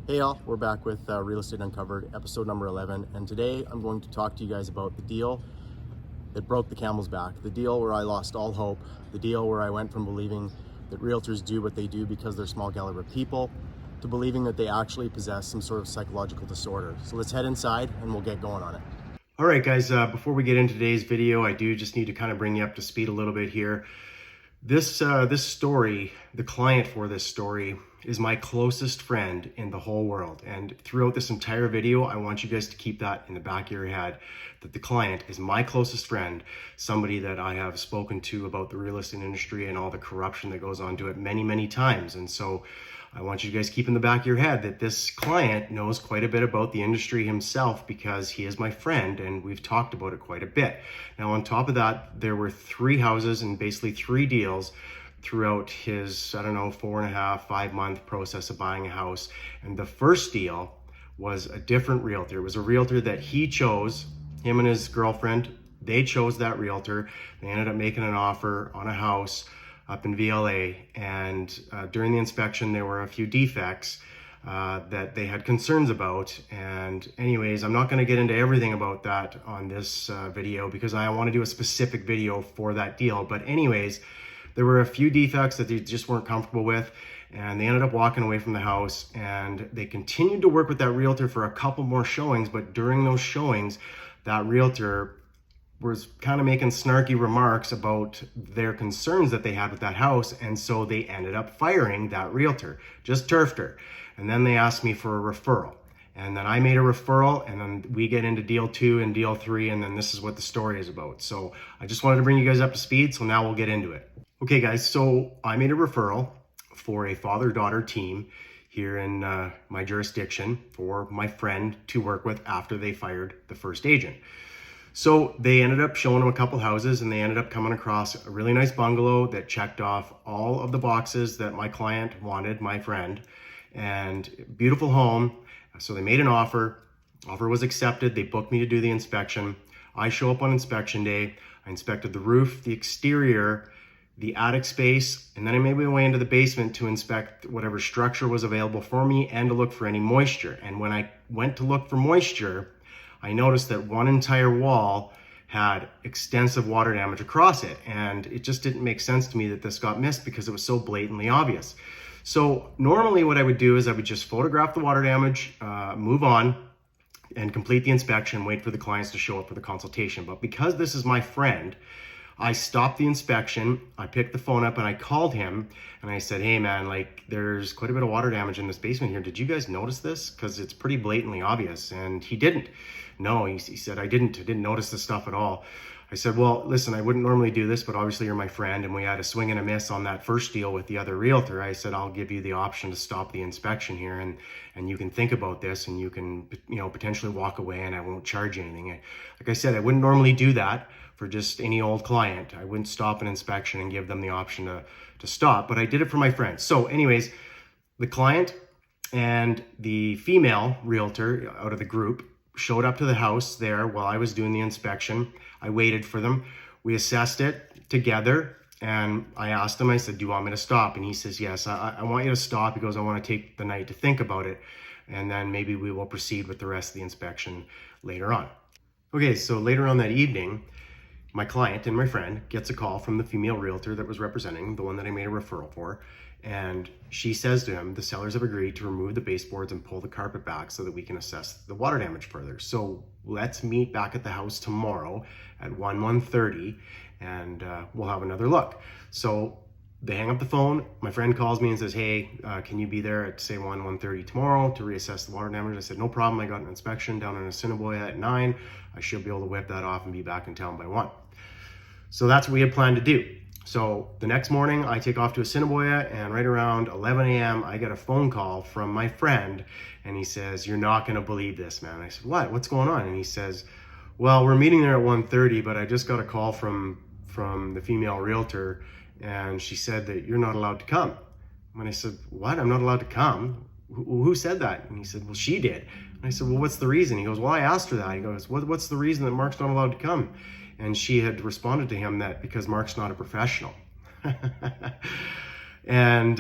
Hey all, we're back with Real Estate Uncovered, episode number 11, and today I'm going to talk to you guys about the deal that broke the camel's back, the deal where I lost all hope, the deal where I went from believing that realtors do what they do because they're small caliber people to believing that they actually possess some sort of psychological disorder. So let's head inside and we'll get going on it. All right, guys, before we get into today's video, I do just need to kind of bring you up to speed a little bit here. This story, the client for this story, is my closest friend in the whole world. And throughout this entire video, I want you guys to keep that in the back of your head, that the client is my closest friend, somebody that I have spoken to about the real estate industry and all the corruption that goes on to it many, many times. And so I want you guys to keep in the back of your head that this client knows quite a bit about the industry himself because he is my friend and we've talked about it quite a bit. Now, on top of that, there were 3 houses and basically 3 deals throughout his, 4.5, 5 month process of buying a house. And the first deal was a different realtor. It was a realtor that he chose, him and his girlfriend, they chose that realtor. They ended up making an offer on a house up in VLA, and during the inspection there were a few defects that they had concerns about. And anyways, I'm not going to get into everything about that on this video because I want to do a specific video for that deal. But anyways, there were a few defects that they just weren't comfortable with, and they ended up walking away from the house. And they continued to work with that realtor for a couple more showings, but during those showings that realtor was kind of making snarky remarks about their concerns that they had with that house. And so they ended up firing that realtor, just turfed her. And then they asked me for a referral. And then I made a referral, and then we get into deal 2 and deal 3, and then this is what the story is about. So I just wanted to bring you guys up to speed, so now we'll get into it. Okay guys, so I made a referral for a father-daughter team here in my jurisdiction for my friend to work with after they fired the first agent. So they ended up showing them a couple houses, and they ended up coming across a really nice bungalow that checked off all of the boxes that my client wanted, my friend, and beautiful home. So they made an offer. Offer was accepted. They booked me to do the inspection. I show up on inspection day. I inspected the roof, the exterior, the attic space, and then I made my way into the basement to inspect whatever structure was available for me and to look for any moisture. And when I went to look for moisture, I noticed that one entire wall had extensive water damage across it, and it just didn't make sense to me that this got missed because it was so blatantly obvious. So normally what I would do is I would just photograph the water damage, move on, and complete the inspection, wait for the clients to show up for the consultation. But because this is my friend, I stopped the inspection, I picked the phone up and I called him and I said, hey man, like there's quite a bit of water damage in this basement here. Did you guys notice this? Because it's pretty blatantly obvious. And he didn't. No, he said, I didn't notice this stuff at all. I said, well, listen, I wouldn't normally do this, but obviously you're my friend and we had a swing and a miss on that first deal with the other realtor. I said, I'll give you the option to stop the inspection here and you can think about this and you can, potentially walk away and I won't charge you anything. Like I said, I wouldn't normally do that for just any old client. I wouldn't stop an inspection and give them the option to stop, but I did it for my friends. So anyways, the client and the female realtor out of the group showed up to the house there while I was doing the inspection. I waited for them. We assessed it together and I asked him, I said, do you want me to stop? And he says, yes, I want you to stop. He goes, I want to take the night to think about it. And then maybe we will proceed with the rest of the inspection later on. Okay, so later on that evening, my client and my friend gets a call from the female realtor that was representing, the one that I made a referral for. And she says to him, the sellers have agreed to remove the baseboards and pull the carpet back so that we can assess the water damage further. So let's meet back at the house tomorrow at 1:30 and we'll have another look. So they hang up the phone. My friend calls me and says, hey, can you be there at say 1:30 tomorrow to reassess the water damage? I said, no problem. I got an inspection down in Assiniboia at 9. I should be able to whip that off and be back in town by 1. So that's what we had planned to do. So the next morning I take off to Assiniboia and right around 11 a.m. I get a phone call from my friend and he says, you're not going to believe this, man. I said, what? What's going on? And he says, well, we're meeting there at 1:30, but I just got a call from the female realtor and she said that you're not allowed to come. And I said, what? I'm not allowed to come? Who said that? And he said, well, she did. And I said, well, what's the reason? He goes, well, I asked her that. He goes, what's the reason that Mark's not allowed to come? And she had responded to him that because Mark's not a professional. And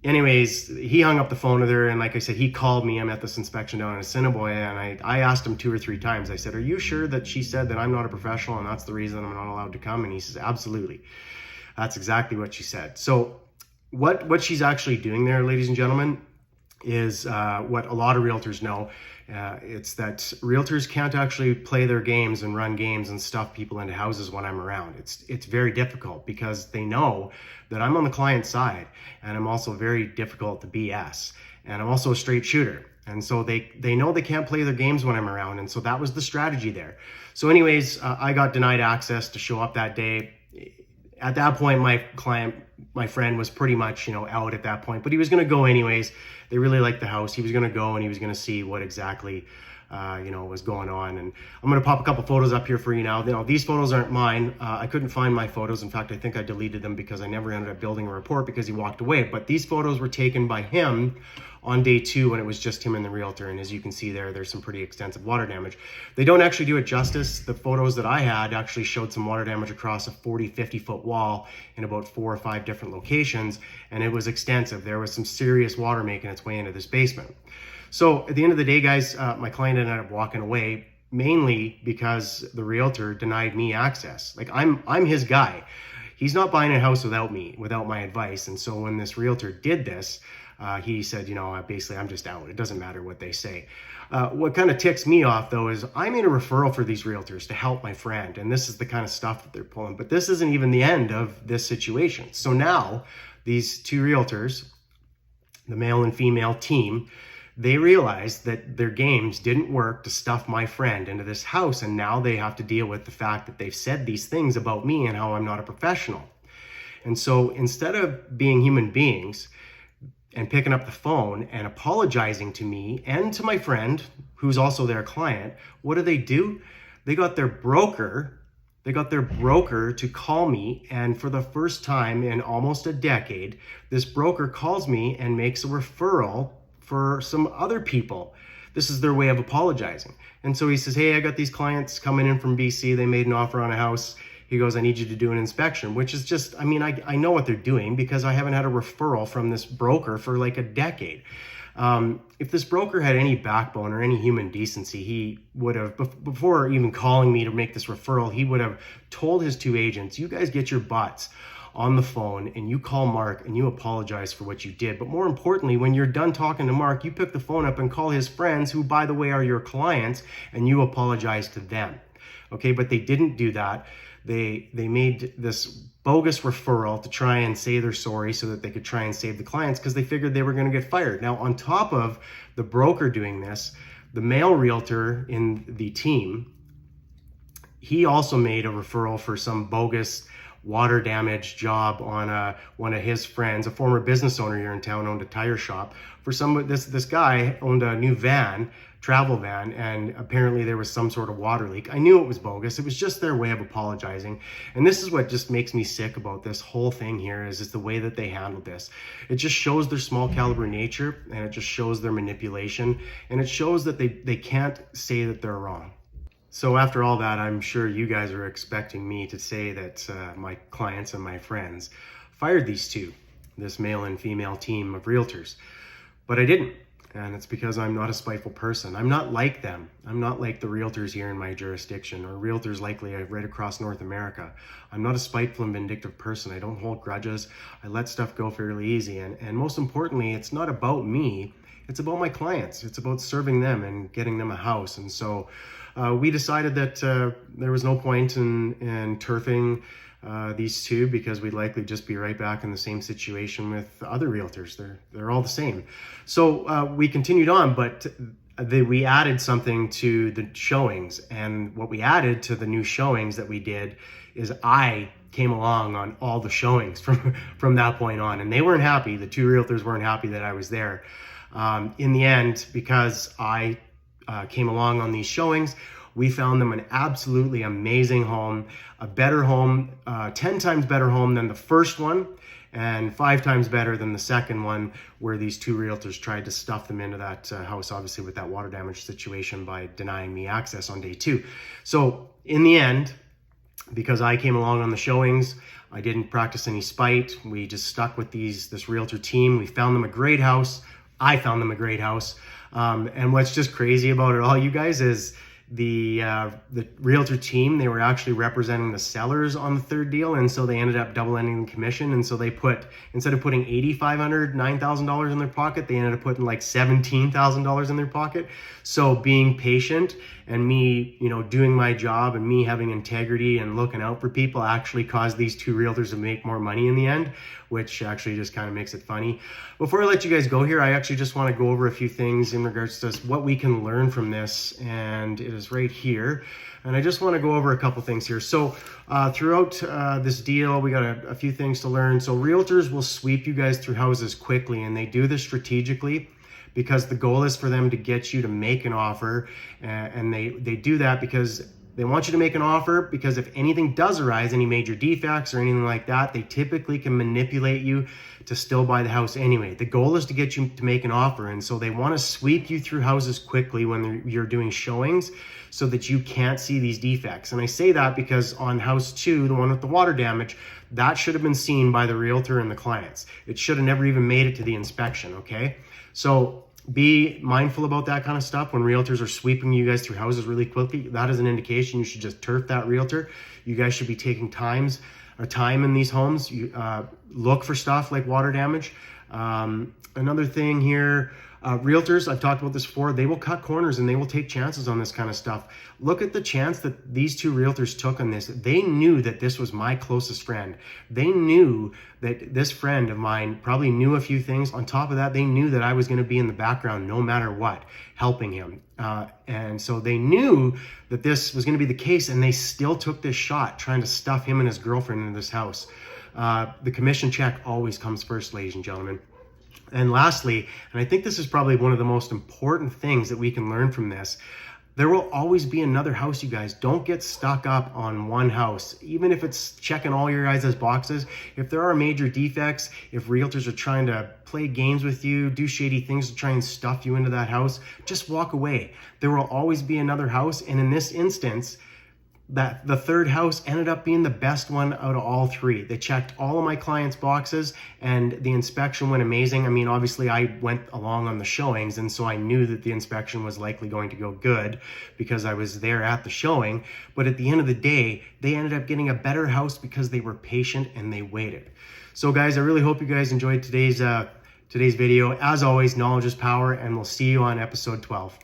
anyways, he hung up the phone with her, and like I said, he called me. I'm at this inspection down in Assiniboia, and I asked him 2 or 3 times. I said, "Are you sure that she said that I'm not a professional and that's the reason I'm not allowed to come?" And he says, "Absolutely. That's exactly what she said." So what she's actually doing there, ladies and gentlemen, is what a lot of realtors know. It's that realtors can't actually play their games and run games and stuff people into houses when I'm around. It's very difficult because they know that I'm on the client side, and I'm also very difficult to BS, and I'm also a straight shooter. And so they know they can't play their games when I'm around, and so that was the strategy there. So anyways, I got denied access to show up that day. At that point, my friend was pretty much, out at that point, but he was going to go anyways. They really liked the house. He was going to go and he was going to see what exactly, was going on. And I'm going to pop a couple photos up here for you now. These photos aren't mine. I couldn't find my photos. In fact, I think I deleted them because I never ended up building a report because he walked away. But these photos were taken by him on day 2 when it was just him and the realtor. And as you can see there's some pretty extensive water damage. They don't actually do it justice. The photos that I had actually showed some water damage across a 40-50 foot wall in about 4 or 5 different locations. And it was extensive. There was some serious water making its way into this basement. So at the end of the day, guys, my client ended up walking away mainly because the realtor denied me access. Like I'm his guy. He's not buying a house without me, without my advice. And so when this realtor did this, he said, basically, I'm just out. It doesn't matter what they say. What kind of ticks me off, though, is I made a referral for these realtors to help my friend. And this is the kind of stuff that they're pulling. But this isn't even the end of this situation. So now these 2 realtors, the male and female team, they realized that their games didn't work to stuff my friend into this house. And now they have to deal with the fact that they've said these things about me and how I'm not a professional. And so instead of being human beings and picking up the phone and apologizing to me and to my friend, who's also their client, what do? They got their broker to call me, and for the first time in almost a decade, this broker calls me and makes a referral for some other people. This is their way of apologizing. And so he says, "Hey, I got these clients coming in from BC. They made an offer on a house." He goes, "I need you to do an inspection," which is just, I know what they're doing because I haven't had a referral from this broker for like a decade. If this broker had any backbone or any human decency, he would have, before even calling me to make this referral, he would have told his 2 agents, "You guys get your butts on the phone and you call Mark and you apologize for what you did. But more importantly, when you're done talking to Mark, you pick the phone up and call his friends, who, by the way, are your clients, and you apologize to them." Okay, but they didn't do that. They made this bogus referral to try and say they're sorry so that they could try and save the clients because they figured they were going to get fired. Now, on top of the broker doing this, the male realtor in the team, he also made a referral for some bogus water damage job on one of his friends, a former business owner here in town, owned a tire shop. For this guy owned a new travel van, and apparently there was some sort of water leak. I knew it was bogus. It was just their way of apologizing. And this is what just makes me sick about this whole thing here, is the way that they handled this. It just shows their small caliber nature, and it just shows their manipulation, and it shows that they can't say that they're wrong. So after all that, I'm sure you guys are expecting me to say that my clients and my friends fired these 2, this male and female team of realtors. But I didn't. And it's because I'm not a spiteful person. I'm not like them. I'm not like the realtors here in my jurisdiction, or realtors likely right across North America. I'm not a spiteful and vindictive person. I don't hold grudges. I let stuff go fairly easy. And most importantly, it's not about me. It's about my clients. It's about serving them and getting them a house. And so we decided that there was no point in turfing these 2, because we'd likely just be right back in the same situation with other realtors. They're all the same. So we continued on, but we added something to the showings. And what we added to the new showings that we did is I came along on all the showings from that point on. And they weren't happy. The 2 realtors weren't happy that I was there. In the end, because I came along on these showings, we found them an absolutely amazing home, a better home, 10 times better home than the first one, and 5 times better than the second one, where these 2 realtors tried to stuff them into that house, obviously with that water damage situation, by denying me access on day 2. So in the end, because I came along on the showings, I didn't practice any spite. We just stuck with this realtor team. We found them a great house. I found them a great house. And what's just crazy about it all, you guys, is the realtor team, they were actually representing the sellers on the third deal, and so they ended up double ending the commission. And so they put, instead of putting $8,500, $9,000 in their pocket, they ended up putting like $17,000 in their pocket. So being patient and me, you know, doing my job and me having integrity and looking out for people actually caused these two realtors to make more money in the end, which actually just kind of makes it funny. Before I let you guys go here, I actually just want to go over a few things in regards to what we can learn from this, and it is right here. And I just want to go over a couple things here. So throughout this deal, we got a few things to learn. So realtors will sweep you guys through houses quickly, and they do this strategically because the goal is for them to get you to make an offer. And they do that because they want you to make an offer, because if anything does arise, any major defects or anything like that, they typically can manipulate you to still buy the house anyway. The goal is to get you to make an offer. And so they want to sweep you through houses quickly when you're doing showings so that you can't see these defects. And I say that because on house 2, the one with the water damage, that should have been seen by the realtor and the clients. It should have never even made it to the inspection, okay? So be mindful about that kind of stuff. When realtors are sweeping you guys through houses really quickly, that is an indication you should just turf that realtor. You guys should be taking time in these homes. You look for stuff like water damage. Another thing here, realtors, I've talked about this before, they will cut corners and they will take chances on this kind of stuff. Look at the chance that these two realtors took on this. They knew that this was my closest friend. They knew that this friend of mine probably knew a few things. On top of that, they knew that I was going to be in the background no matter what, helping him. And so they knew that this was going to be the case, and they still took this shot trying to stuff him and his girlfriend into this house. The commission check always comes first, ladies and gentlemen. And lastly, and I think this is probably one of the most important things that we can learn from this, there will always be another house, you guys. Don't get stuck up on one house. Even if it's checking all your guys' boxes, if there are major defects, if realtors are trying to play games with you, do shady things to try and stuff you into that house, just walk away. There will always be another house. And in this instance, that the third house ended up being the best one out of all three. They checked all of my clients' boxes and the inspection went amazing. I mean, obviously I went along on the showings, and so I knew that the inspection was likely going to go good because I was there at the showing. But at the end of the day, they ended up getting a better house because they were patient and they waited. So guys, I really hope you guys enjoyed today's video. As always, knowledge is power, and we'll see you on episode 12.